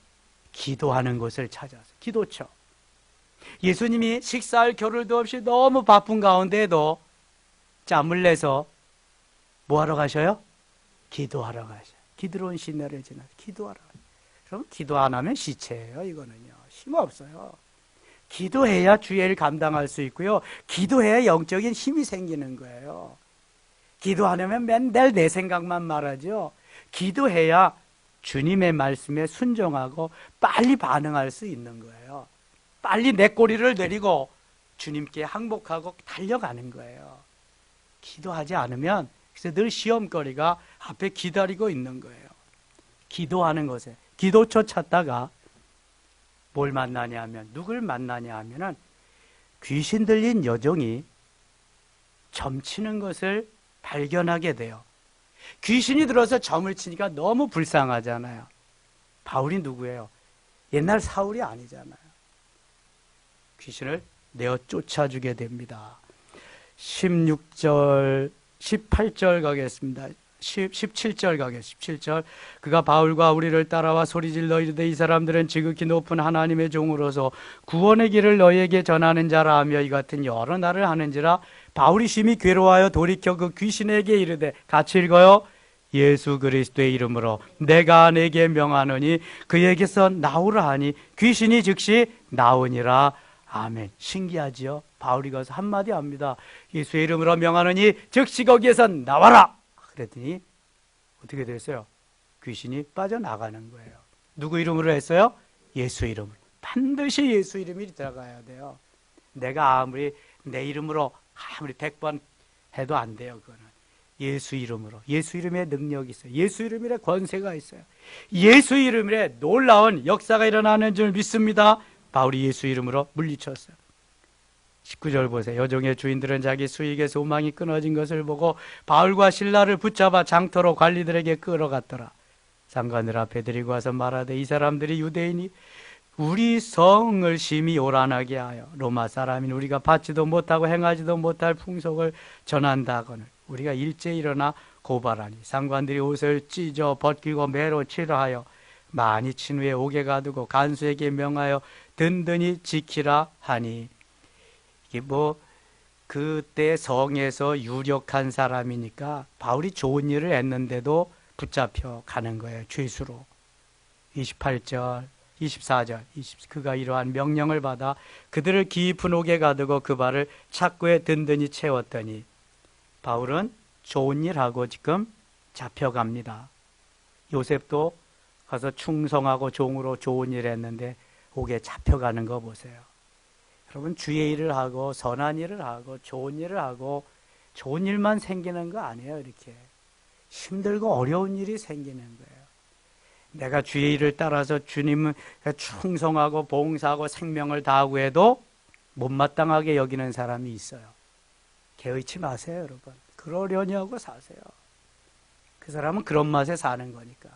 기도하는 곳을 찾았어요. 기도처. 예수님이 식사할 겨를도 없이 너무 바쁜 가운데에도 짬을 내서 뭐 하러 가셔요? 기도하러 가셔요. 기드론 시내를 지나서 기도하러 가셔요. 그럼 기도 안 하면 시체예요. 이거는요. 힘없어요. 기도해야 주의 일 감당할 수 있고요. 기도해야 영적인 힘이 생기는 거예요. 기도 안 하면 맨날 내 생각만 말하죠. 기도해야 주님의 말씀에 순종하고 빨리 반응할 수 있는 거예요. 빨리 내 꼬리를 내리고 주님께 항복하고 달려가는 거예요. 기도하지 않으면 그래서 늘 시험거리가 앞에 기다리고 있는 거예요. 기도하는 것에 기도처 찾다가 뭘 만나냐 하면, 누굴 만나냐 하면은 귀신 들린 여종이 점치는 것을 발견하게 돼요. 귀신이 들어서 점을 치니까 너무 불쌍하잖아요. 바울이 누구예요? 옛날 사울이 아니잖아요. 귀신을 내어 쫓아주게 됩니다. 16절, 18절 가겠습니다. 17절 가겠습니다. 17절. 그가 바울과 우리를 따라와 소리질러 이르되 이 사람들은 지극히 높은 하나님의 종으로서 구원의 길을 너희에게 전하는 자라 하며 이 같은 여러 날을 하는지라. 바울이 심히 괴로워하여 돌이켜 그 귀신에게 이르되, 같이 읽어요. 예수 그리스도의 이름으로 내가 내게 명하노니 그에게서 나오라 하니 귀신이 즉시 나오니라. 아멘. 신기하지요? 바울이 가서 한마디 합니다. 예수의 이름으로 명하노니 즉시 거기에서 나와라. 그랬더니 어떻게 됐어요? 귀신이 빠져나가는 거예요. 누구 이름으로 했어요? 예수 이름으로. 반드시 예수 이름이 들어가야 돼요. 내가 아무리 내 이름으로 아무리 100번 해도 안 돼요. 그거는 예수 이름으로. 예수 이름에 능력이 있어요. 예수 이름에 권세가 있어요. 예수 이름에 놀라운 역사가 일어나는 줄 믿습니다. 바울이 예수 이름으로 물리쳤어요. 19절 보세요. 여종의 주인들은 자기 수익의 소망이 끊어진 것을 보고 바울과 실라를 붙잡아 장터로 관리들에게 끌어갔더라. 장관들 앞에 데리고 와서 말하되 이 사람들이 유대인이 우리 성을 심히 요란하게 하여 로마 사람인 우리가 받지도 못하고 행하지도 못할 풍속을 전한다거늘 우리가 일제히 일어나 고발하니 상관들이 옷을 찢어 벗기고 매로 치러하여 많이 친 후에 옥에 가두고 간수에게 명하여 든든히 지키라 하니. 이게 뭐 그때 성에서 유력한 사람이니까 바울이 좋은 일을 했는데도 붙잡혀 가는 거예요. 죄수로. 28절 24절 그가 이러한 명령을 받아 그들을 깊은 옥에 가두고 그 발을 착고에 든든히 채웠더니 바울은 좋은 일하고 지금 잡혀갑니다. 요셉도 가서 충성하고 종으로 좋은 일 했는데 옥에 잡혀가는 거 보세요. 여러분, 주의 일을 하고 선한 일을 하고 좋은 일을 하고 좋은 일만 생기는 거 아니에요. 이렇게 힘들고 어려운 일이 생기는 거예요. 내가 주의 일을 따라서 주님을 충성하고 봉사하고 생명을 다하고 해도 못마땅하게 여기는 사람이 있어요. 개의치 마세요, 여러분. 그러려니 하고 사세요. 그 사람은 그런 맛에 사는 거니까.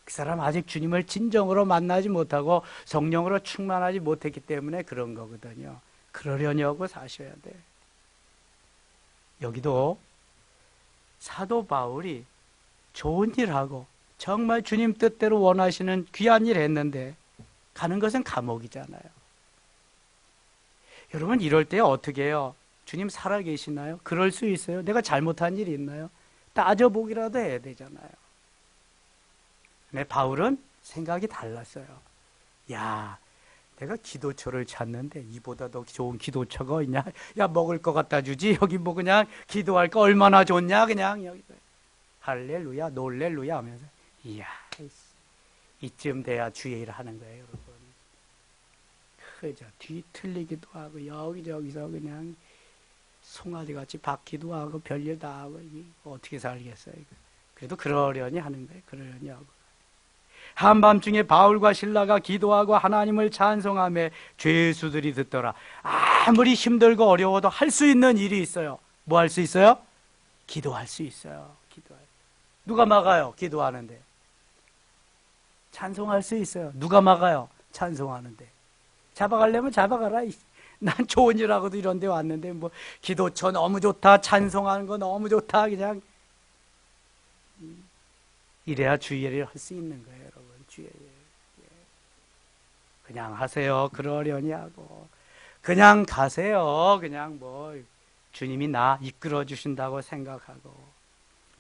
그 사람 아직 주님을 진정으로 만나지 못하고 성령으로 충만하지 못했기 때문에 그런 거거든요. 그러려니 하고 사셔야 돼. 여기도 사도 바울이 좋은 일하고 정말 주님 뜻대로 원하시는 귀한 일 했는데 가는 것은 감옥이잖아요. 여러분, 이럴 때 어떻게 해요? 주님 살아계시나요? 그럴 수 있어요? 내가 잘못한 일이 있나요? 따져보기라도 해야 되잖아요. 근데 바울은 생각이 달랐어요. 야, 내가 기도처를 찾는데 이보다 더 좋은 기도처가 있냐? 야, 먹을 거 갖다 주지? 여기 뭐 그냥 기도할 거 얼마나 좋냐? 그냥 여기 할렐루야, 놀렐루야 하면서 이야, 이쯤 돼야 주의 일을 하는 거예요, 여러분. 그저 뒤틀리기도 하고 여기저기서 그냥 송아지같이 받기도 하고 별일 다 하고 어떻게 살겠어요? 그래도 그러려니 하는 거예요. 그러려니 하고. 한밤중에 바울과 실라가 기도하고 하나님을 찬송하며 죄수들이 듣더라. 아무리 힘들고 어려워도 할 수 있는 일이 있어요. 뭐 할 수 있어요? 기도할 수 있어요. 기도할. 누가 막아요? 기도하는데. 찬송할 수 있어요. 누가 막아요? 찬송하는데. 잡아가려면 잡아가라. 난 좋은 일하고도 이런 데 왔는데 뭐 기도처 너무 좋다, 찬송하는 거 너무 좋다, 그냥 이래야 주의 일을 할 수 있는 거예요, 여러분. 주의 일. 그냥 하세요. 그러려니 하고 그냥 가세요. 그냥 뭐 주님이 나 이끌어 주신다고 생각하고.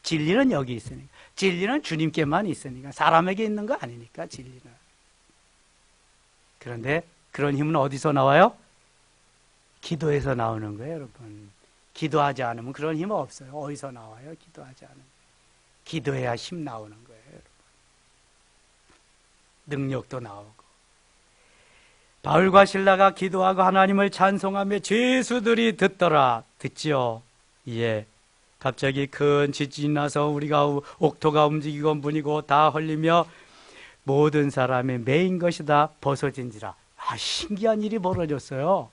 진리는 여기 있으니까. 진리는 주님께만 있으니까. 사람에게 있는 거 아니니까, 진리는. 그런데 그런 힘은 어디서 나와요? 기도에서 나오는 거예요, 여러분. 기도하지 않으면 그런 힘은 없어요. 어디서 나와요? 기도하지 않으면. 기도해야 힘 나오는 거예요, 여러분. 능력도 나오고. 바울과 실라가 기도하고 하나님을 찬송하며 죄수들이 듣더라. 듣지요? 예. 갑자기 큰 지진이 나서 우리가 옥토가 움직이고 문이고 다 헐리며 모든 사람의 매인 것이 다 벗어진지라. 신기한 일이 벌어졌어요.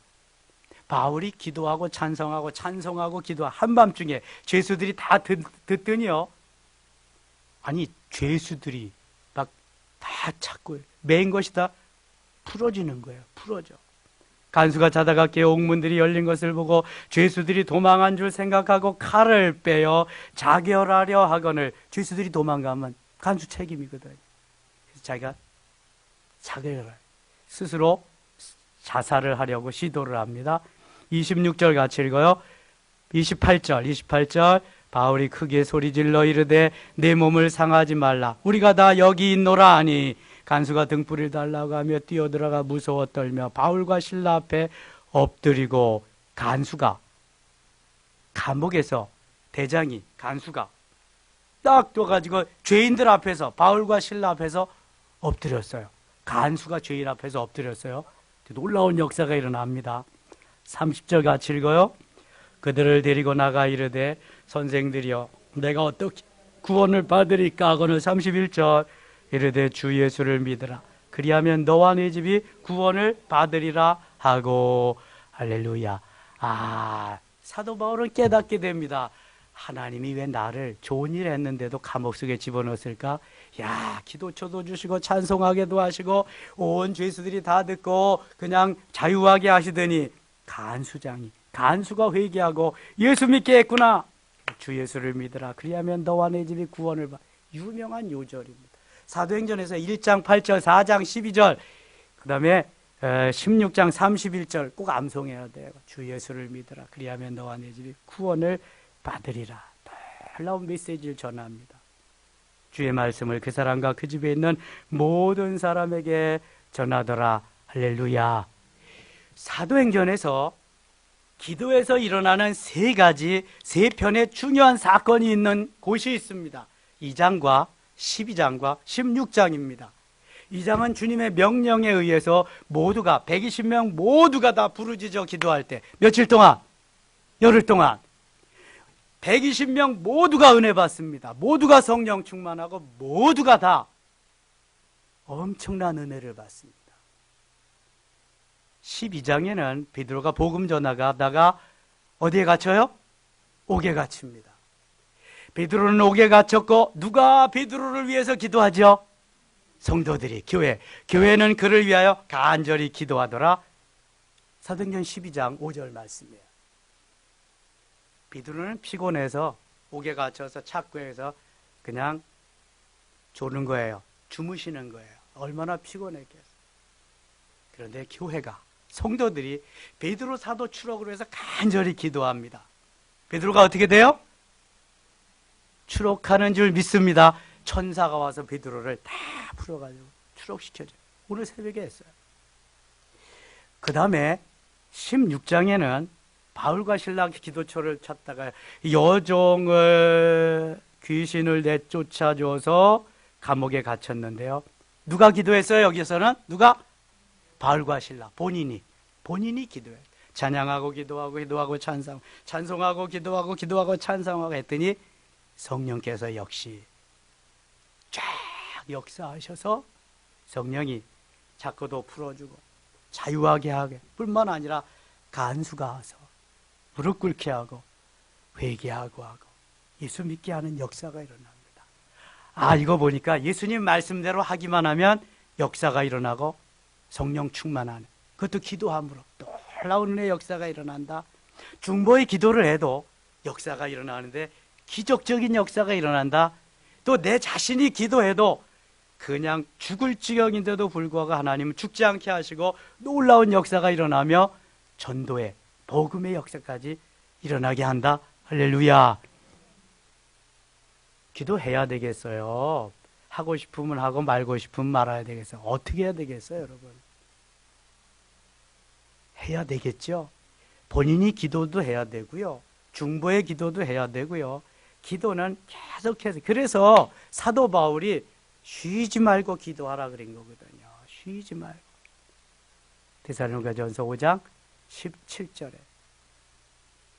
바울이 기도하고 찬송하고 기도하고 한밤중에 죄수들이 다 듣더니요. 아니 죄수들이 막 다 찾고 매인 것이 다 풀어지는 거예요. 풀어져. 간수가 자다가 깨어 옥문들이 열린 것을 보고 죄수들이 도망한 줄 생각하고 칼을 빼어 자결하려 하거늘. 죄수들이 도망가면 간수 책임이거든요. 그래서 자기가 자결을 스스로 자살을 하려고 시도를 합니다. 26절 같이 읽어요. 28절 바울이 크게 소리질러 이르되 내 몸을 상하지 말라. 우리가 다 여기 있노라 하니 간수가 등불을 달라고 하며 뛰어들어가 무서워 떨며 바울과 실라 앞에 엎드리고, 간수가 감옥에서 대장이 간수가 딱 떠가지고 죄인들 앞에서 바울과 실라 앞에서 엎드렸어요. 간수가 죄인 앞에서 엎드렸어요. 놀라운 역사가 일어납니다. 30절 같이 읽어요. 그들을 데리고 나가 이르되 선생들이여 내가 어떻게 구원을 받으리까 하고는 31절 이르되 주 예수를 믿으라. 그리하면 너와 네 집이 구원을 받으리라 하고. 할렐루야. 사도 바울은 깨닫게 됩니다. 하나님이 왜 나를 좋은 일 했는데도 감옥 속에 집어넣었을까? 기도초도 주시고 찬송하게도 하시고 온 죄수들이 다 듣고 그냥 자유하게 하시더니 간수가 회개하고 예수 믿게 했구나. 주 예수를 믿으라. 그리하면 너와 내 집이 구원을 받. 유명한 요절입니다. 사도행전에서 1장 8절, 4장 12절, 그 다음에 16장 31절 꼭 암송해야 돼요. 주 예수를 믿으라. 그리하면 너와 내 집이 구원을 받으리라. 놀라운 메시지를 전합니다. 주의 말씀을 그 사람과 그 집에 있는 모든 사람에게 전하더라. 할렐루야. 사도행전에서 기도에서 일어나는 세 편의 중요한 사건이 있는 곳이 있습니다. 2장과 12장과 16장입니다. 2장은 주님의 명령에 의해서 모두가 120명 모두가 다 부르짖어 기도할 때 며칠 동안? 열흘 동안 120명 모두가 은혜 받습니다. 모두가 성령 충만하고 모두가 다 엄청난 은혜를 받습니다. 12장에는 베드로가 복음 전하다가 어디에 갇혀요? 옥에 갇힙니다. 베드로는 옥에 갇혔고 누가 베드로를 위해서 기도하죠? 성도들이, 교회는 그를 위하여 간절히 기도하더라. 사도행전 12장 5절 말씀이에요. 베드로는 피곤해서 옥에 갇혀서 착고해서 그냥 조는 거예요. 주무시는 거예요. 얼마나 피곤했겠어요. 그런데 교회가, 성도들이 베드로 사도 추록으로 해서 간절히 기도합니다. 베드로가 어떻게 돼요? 추록하는 줄 믿습니다. 천사가 와서 베드로를 다 풀어가지고 추록시켜줘요. 오늘 새벽에 했어요. 그 다음에 16장에는 바울과 실라 기도처를 찾다가 여종을 귀신을 내쫓아줘서 감옥에 갇혔는데요. 누가 기도했어요? 여기서는 누가? 바울과 실라 본인이 기도해요. 찬양하고 기도하고 찬송하고 기도하고 찬송하고 했더니 성령께서 역시 쫙 역사하셔서 성령이 자꾸도 풀어주고 자유하게 하게, 뿐만 아니라 간수가 와서 무릎 꿇게 하고 회개하고 예수 믿게 하는 역사가 일어납니다. 이거 보니까 예수님 말씀대로 하기만 하면 역사가 일어나고 성령 충만하는, 그것도 기도함으로 놀라운 은혜의 역사가 일어난다. 중보의 기도를 해도 역사가 일어나는데 기적적인 역사가 일어난다. 또 내 자신이 기도해도 그냥 죽을 지경인데도 불구하고 하나님은 죽지 않게 하시고 놀라운 역사가 일어나며 전도의 복음의 역사까지 일어나게 한다. 할렐루야. 기도해야 되겠어요. 하고 싶으면 하고 말고 싶으면 말아야 되겠어요. 어떻게 해야 되겠어요, 여러분? 해야 되겠죠. 본인이 기도도 해야 되고요. 중보의 기도도 해야 되고요. 기도는 계속해서, 그래서 사도 바울이 쉬지 말고 기도하라 그런 거거든요. 쉬지 말고. 데살로니가전서 5장 17절에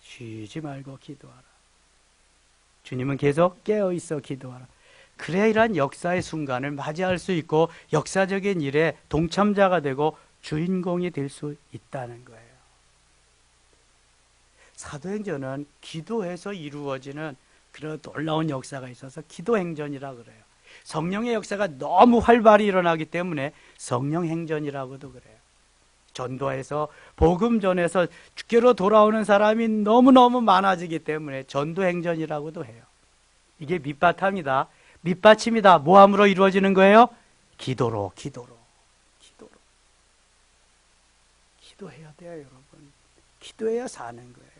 쉬지 말고 기도하라. 주님은 계속 깨어있어 기도하라. 그래야 이러한 역사의 순간을 맞이할 수 있고 역사적인 일에 동참자가 되고 주인공이 될 수 있다는 거예요. 사도행전은 기도해서 이루어지는 그런 놀라운 역사가 있어서 기도행전이라 그래요. 성령의 역사가 너무 활발히 일어나기 때문에 성령행전이라고도 그래요. 전도해서 복음 전해서 주께로 돌아오는 사람이 너무너무 많아지기 때문에 전도행전이라고도 해요. 이게 밑바탕이다. 밑받침이다. 뭐함으로 이루어지는 거예요? 기도로. 기도해야 돼요, 여러분. 기도해야 사는 거예요.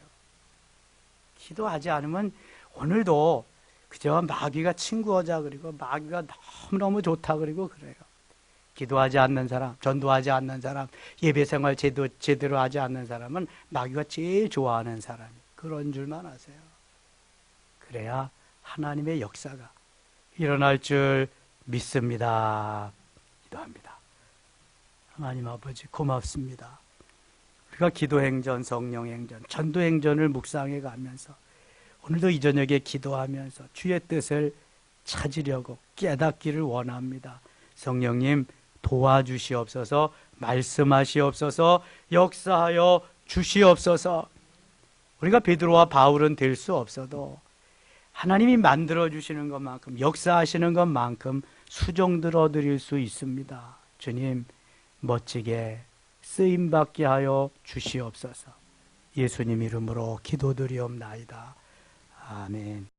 기도하지 않으면 오늘도 그저 마귀가 친구하자 그리고 마귀가 너무너무 좋다 그리고 그래요. 기도하지 않는 사람, 전도하지 않는 사람, 예배생활 제대로 하지 않는 사람은 마귀가 제일 좋아하는 사람이 그런 줄만 아세요. 그래야 하나님의 역사가 일어날 줄 믿습니다. 기도합니다. 하나님 아버지 고맙습니다. 우리가 기도행전, 성령행전, 전도행전을 묵상해 가면서 오늘도 이 저녁에 기도하면서 주의 뜻을 찾으려고 깨닫기를 원합니다. 성령님 도와주시옵소서, 말씀하시옵소서, 역사하여 주시옵소서. 우리가 베드로와 바울은 될 수 없어도 하나님이 만들어주시는 것만큼, 역사하시는 것만큼 수종들어 드릴 수 있습니다. 주님 멋지게 쓰임받게 하여 주시옵소서. 예수님 이름으로 기도드리옵나이다. 아멘.